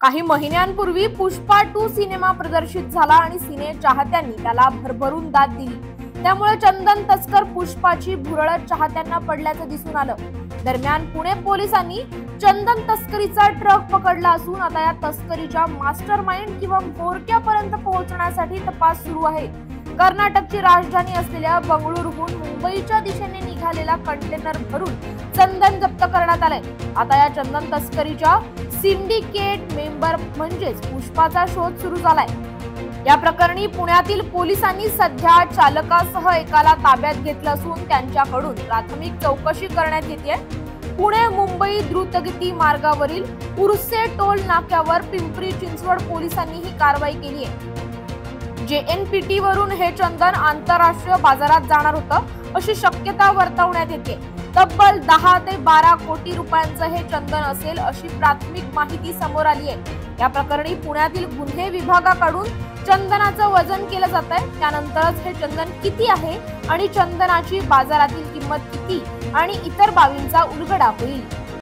काही महिन्यांपूर्वी पुष्पा 2 सिनेमा प्रदर्शित झाला आणि सिने चाहत्यांनी त्याला भरभरून दाद दिली। त्यामुळे चंदन तस्कर पुष्पाची भुरळ चाहत्यांना पडल्याचं दिसून आलं। दरम्यान पुणे पोलिसांनी चंदन तस्करीचा ट्रक पकडला असून आता या तस्करीच्या मास्टरमाइंड किंवा म्होरक्यापर्यंत पोहोचण्यासाठी तपास सुरू आहे। कर्नाटकची राजधानी असलेल्या बंगळुरूहून मुंबईच्या दिशेने निघालेला कंटेनर भरून चंदन जप्त करण्यात आले। आता या चंदन तस्करीच्या सिंडिकेट मेंबर म्हणजेच पुष्पाचा शोध सुरू झालाय। या प्रकरणी पुण्यातील पोलिसांनी सध्या चालकासह एकाला ताब्यात घेतलं असून त्यांच्याकडून प्राथमिक चौकशी करण्यात येते। पुणे मुंबई द्रुतगती मार्गावरील उर्से टोल नाक्यावर पिंपरी चिंचवड पोलिसांनी ही कारवाई केली आहे। JNPT वरून हे चंदन आंतरराष्ट्रीय बाजारात जाणार होतं अशी शक्यता वर्तवण्यात येते। तब्बल 10 ते 12 कोटी रुपयांचं हे चंदन असेल अशी प्राथमिक माहिती समोर आली आहे। या प्रकरणी पुण्यातील गुन्हे विभागाकडून चंदनाचं वजन केलं जात आहे। त्यानंतरच हे चंदन किती आहे आणि चंदनाची बाजारातील किंमत किती आणि इतर बाबींचा उलगडा होईल।